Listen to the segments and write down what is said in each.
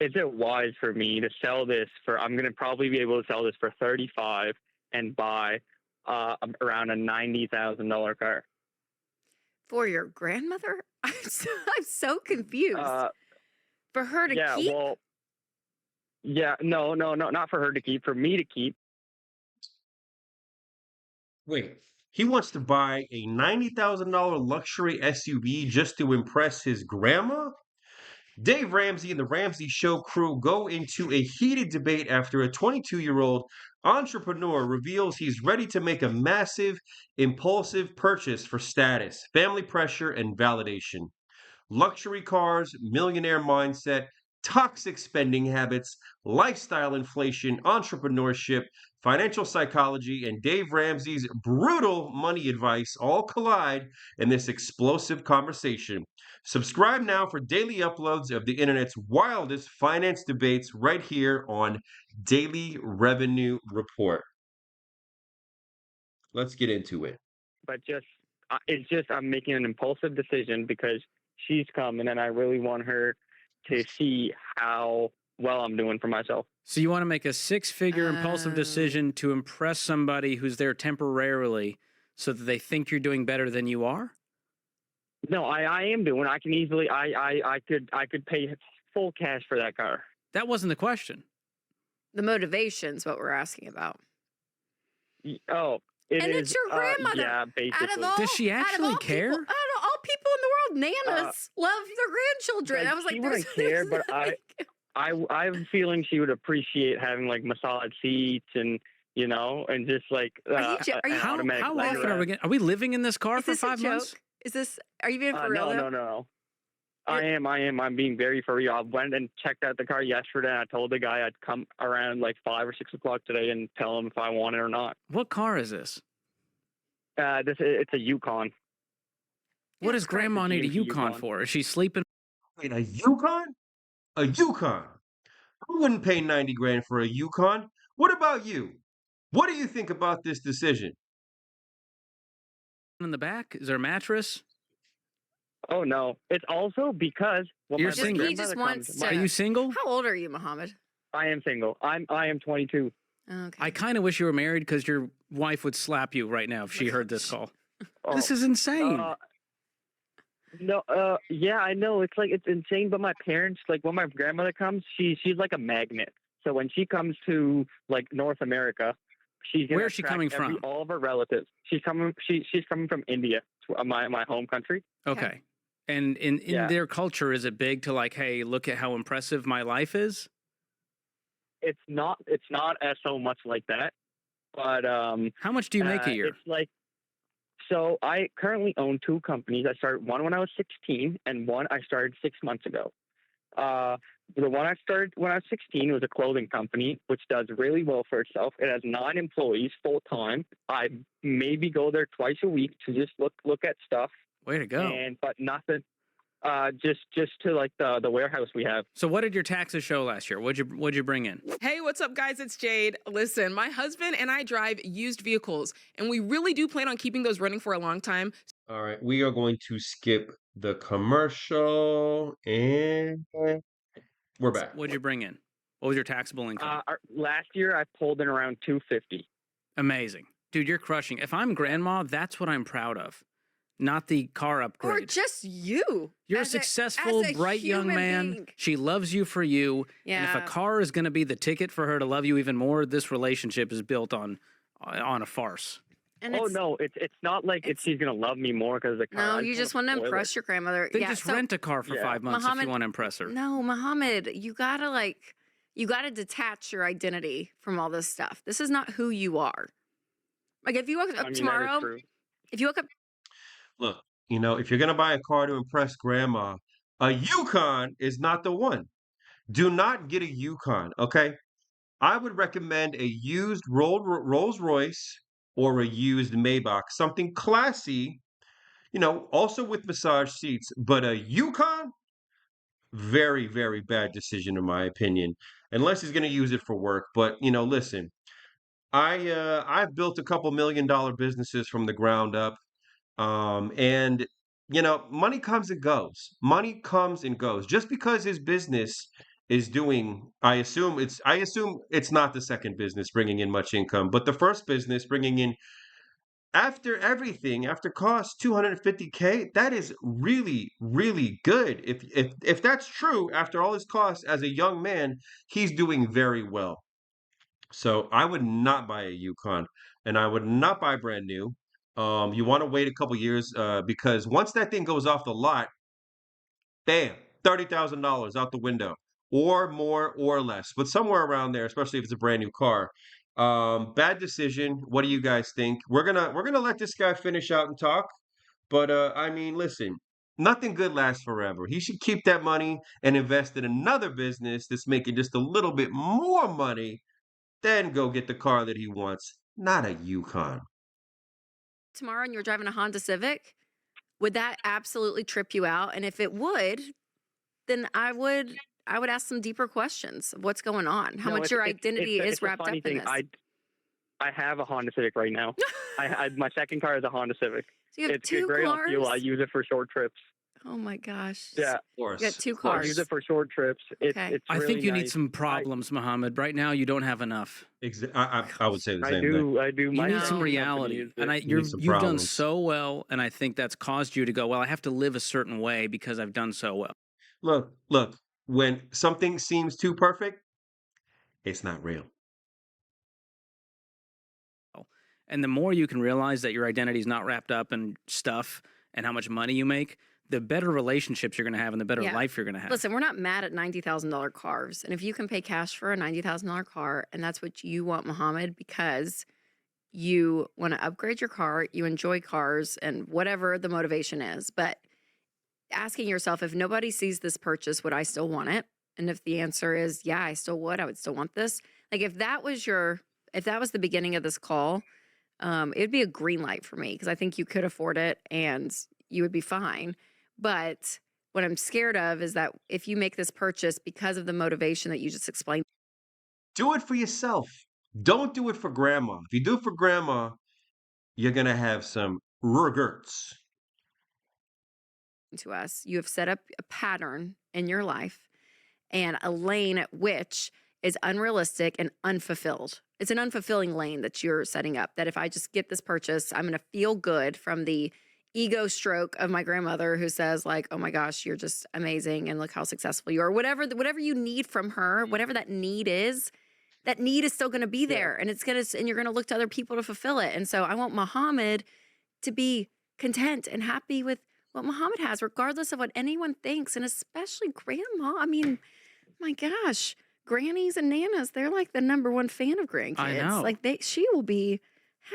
is it wise for me to sell this for? I'm going to probably be able to sell this for 35 and buy around a $90,000 car. For your grandmother? I'm so confused. For her to Yeah, keep? well, yeah, no, not for her to keep, for me to keep. Wait, he wants to buy a $90,000 luxury SUV just to impress his grandma? Dave Ramsey and the Ramsey Show crew go into a heated debate after a 22-year-old entrepreneur reveals he's ready to make a massive, impulsive purchase for status, family pressure, and validation. Luxury cars, millionaire mindset, toxic spending habits, lifestyle inflation, entrepreneurship, financial psychology, and Dave Ramsey's brutal money advice all collide in this explosive conversation. Subscribe now for daily uploads of the internet's wildest finance debates right here on Daily Revenue Report. Let's get into it. But it's just I'm making an impulsive decision because she's coming and I really want her to see how well I'm doing for myself. So you want to make a six-figure impulsive decision to impress somebody who's there temporarily so that they think you're doing better than you are? No, I am doing. I can easily. I could pay full cash for that car. That wasn't the question. The motivation's what we're asking about. Oh, it and is, it's your grandmother. Yeah, basically. Does she actually care? People, all people in the world, nanas love their grandchildren. I was like, she wouldn't care, but I have a feeling she would appreciate having like massage seats and and just like how often are we living in this car for 5 months? Is this? Are you being for real? No. I am. I'm being very for real. I went and checked out the car yesterday. And I told the guy I'd come around like 5 or 6 o'clock today and tell him if I want it or not. What car is this? It's a Yukon. What does Grandma need a Yukon for? Is she sleeping? Wait, a Yukon? A Yukon? I wouldn't pay 90 grand for a Yukon. What about you? What do you think about this decision? In the back? Is there a mattress? Oh no! It's also because you're single. He just wants to... Are you single? How old are you, Muhammad? I am single. I am 22. Okay. I kind of wish you were married because your wife would slap you right now if she heard this call. This is insane. Yeah, I know. It's like it's insane. But my parents, like when my grandmother comes, she's like a magnet. So when she comes to like North America, she's gonna Where's she coming from? All of her relatives. She's coming from India, my home country. Okay. And in their culture, is it big to like, hey, look at how impressive my life is? It's not as so much like that. But how much do you make a year? It's like, so I currently own 2 companies. I started one when I was 16, and one I started 6 months ago. The one I started when I was 16 was a clothing company, which does really well for itself. It has 9 employees full time. I maybe go there twice a week to just look at stuff. Way to go! But nothing. Just to like the warehouse we have. So what did your taxes show last year? What'd you bring in? Hey, what's up, guys? It's Jade. Listen, my husband and I drive used vehicles, and we really do plan on keeping those running for a long time. All right, we are going to skip the commercial, and we're back. What'd you bring in? What was your taxable income? Last year, I pulled in around $250. Amazing, dude. You're crushing. If I'm grandma, that's what I'm proud of. Not the car upgrade. Or just you. You're a successful, bright young man. Being. She loves you for you. Yeah. And if a car is going to be the ticket for her to love you even more, this relationship is built on a farce. And no, it's not like she's going to love me more because of the car. No, you just want to impress your grandmother. Then just rent a car for 5 months if you want to impress her. No, Muhammad, you gotta detach your identity from all this stuff. This is not who you are. Like if you woke up tomorrow, if you woke up. Look, if you're going to buy a car to impress grandma, a Yukon is not the one. Do not get a Yukon, okay? I would recommend a used Rolls Royce or a used Maybach, something classy, also with massage seats. But a Yukon, very, very bad decision in my opinion, unless he's going to use it for work. But, listen, I've built a couple $1 million businesses from the ground up. And money comes and goes. Money comes and goes. Just because his business is doing, I assume it's not the second business bringing in much income, but the first business bringing in, after everything, after cost, 250K. That is really, really good. If that's true, after all his costs, as a young man, he's doing very well. So I would not buy a Yukon, and I would not buy brand new. You want to wait a couple years, because once that thing goes off the lot, bam, $30,000 out the window, or more or less, but somewhere around there, especially if it's a brand new car. Bad decision. What do you guys think? We're gonna let this guy finish out and talk. But I mean, listen, nothing good lasts forever. He should keep that money and invest in another business that's making just a little bit more money, then go get the car that he wants, not a Yukon. Tomorrow and you're driving a Honda Civic, would that absolutely trip you out? And if it would, then I would ask some deeper questions of what's going on, how much your identity is wrapped up in this. I have a Honda Civic right now. My second car is a Honda Civic. So you have it's two great cars? on fuel. I use it for short trips. Oh my gosh. Yeah, Of course. You got two I cars. use it for short trips. Okay. It's I really think you need nice. some problems, Mohammed. Right now, you don't have enough. I would say the I same thing. do. You My need parents' some company reality, uses and it. need some you've done problems. so well, and I think that's caused you to go, well, I have to live a certain way because I've done so well. Look. When something seems too perfect, it's not real. And the more you can realize that your identity is not wrapped up in stuff and how much money you make, the better relationships you're going to have and the better Yeah. life you're going to have. Listen, we're not mad at $90,000 cars. And if you can pay cash for a $90,000 car and that's what you want, Mohammed, because you want to upgrade your car, you enjoy cars and whatever the motivation is. But asking yourself, if nobody sees this purchase, would I still want it? And if the answer is, yeah, I still would, I would still want this. Like if that was the beginning of this call, it'd be a green light for me because I think you could afford it and you would be fine. But what I'm scared of is that if you make this purchase because of the motivation that you just explained Do it for yourself. Don't do it for grandma. If you do it for grandma, you're gonna have some regrets. to us, you have set up a pattern in your life and a lane which is unrealistic and unfulfilled. It's an unfulfilling lane that you're setting up, that if I just get this purchase, I'm going to feel good from the ego stroke of my grandmother who says like, oh my gosh, you're just amazing and look how successful you are. Whatever you need from her, whatever that need is still going to be there. And and you're going to look to other people to fulfill it. And so I want Muhammad to be content and happy with what Muhammad has, regardless of what anyone thinks, and especially grandma. I mean, my gosh, grannies and nanas, they're like the number one fan of grandkids. I know. Like she will be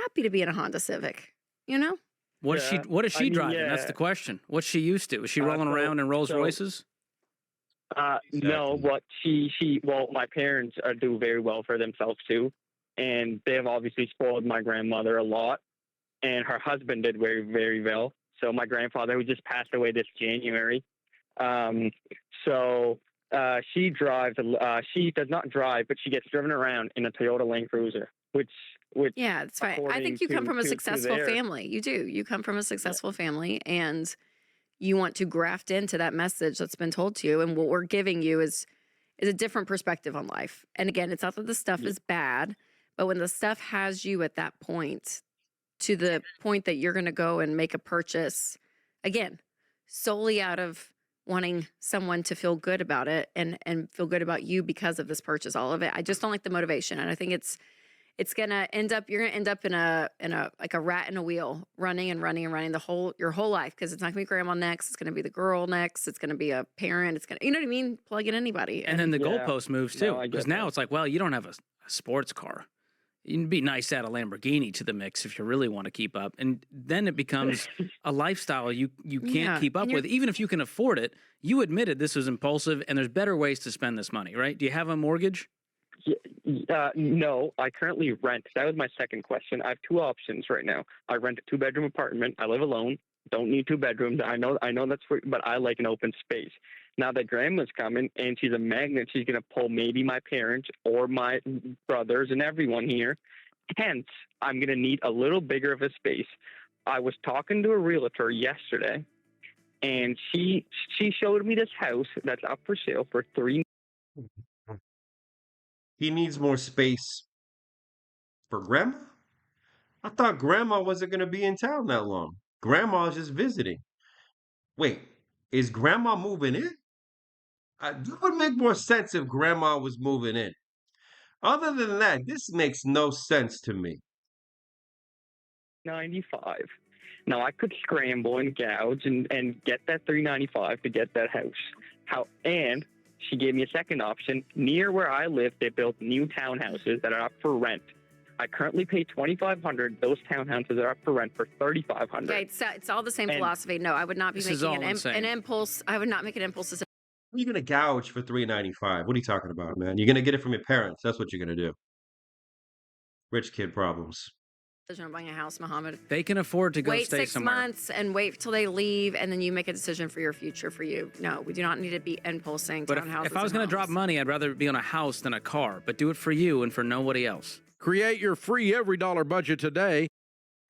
happy to be in a Honda Civic, you know? What is she driving? yeah. That's the question. What's she used to? Is she rolling around in Rolls Royces? No, well, my parents do very well for themselves too. And they have obviously spoiled my grandmother a lot. And her husband did very, very well. So my grandfather, who just passed away this January. She drives, she does not drive, but she gets driven around in a Toyota Land Cruiser, which yeah, it's fine. I think you come from a successful family. You do. You come from a successful family and you want to graft into that message that's been told to you. And what we're giving you is a different perspective on life. And again, it's not that the stuff is bad, but when the stuff has you at that point, to the point that you're going to go and make a purchase, again, solely out of wanting someone to feel good about it and feel good about you because of this purchase, all of it. I just don't like the motivation. And I think you're going to end up in a like a rat in a wheel, running and running and running your whole life. Cause it's not gonna be grandma next. It's going to be the girl next. It's going to be a parent. You know what I mean? Plug in anybody. And then the goalpost moves too. No, I Because get now that. it's like, well, you don't have a sports car. It'd be nice to add a Lamborghini to the mix if you really want to keep up. And then it becomes a lifestyle you can't Yeah, keep up and you're- with. Even if you can afford it, you admitted this was impulsive and there's better ways to spend this money, right? Do you have a mortgage? No, I currently rent. That was my second question. I have two options right now. I rent a 2-bedroom apartment. I live alone. Don't need 2 bedrooms. I know that's but I like an open space. Now that grandma's coming and she's a magnet, she's gonna pull maybe my parents or my brothers and everyone here. Hence, I'm gonna need a little bigger of a space. I was talking to a realtor yesterday, and she showed me this house that's up for sale for He needs more space for grandma? I thought grandma wasn't going to be in town that long. Grandma's just visiting. Wait, is grandma moving in? That would make more sense if grandma was moving in. Other than that, this makes no sense to me. 95. Now I could scramble and gouge and get that 395 to get that house. And she gave me a second option. Near where I live, they built new townhouses that are up for rent. I currently pay $2,500. Those townhouses are up for rent for $3,500. Okay, it's all the same philosophy. No, I would not be making an impulse. I would not make an impulse decision. What are you going to gouge for $395? What are you talking about, man? You're going to get it from your parents. That's what you're going to do. Rich kid problems. Decision of buying a house, Muhammad. They can afford to go wait stay 6 somewhere. months and wait till they leave, and then you make a decision for your future for you. No, we do not need to be impulsing But townhouses. if I was going to drop money, I'd rather be on a house than a car. But do it for you and for nobody else. Create your free every dollar budget today.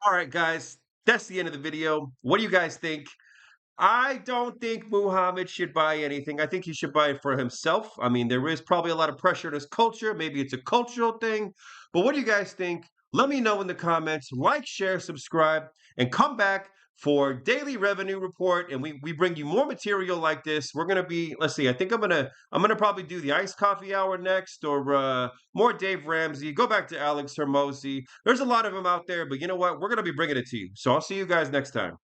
All right, guys, that's the end of the video. What do you guys think? I don't think Muhammad should buy anything. I think he should buy it for himself. I mean, there is probably a lot of pressure in his culture. Maybe it's a cultural thing. But what do you guys think? Let me know in the comments. Like, share, subscribe, and come back for daily revenue report. And we bring you more material like this. We're gonna be, let's see, I think I'm gonna probably do the iced coffee hour next, or more Dave Ramsey. Go back to Alex Hermosi. There's a lot of them out there, but you know what? We're gonna be bringing it to you. So I'll see you guys next time.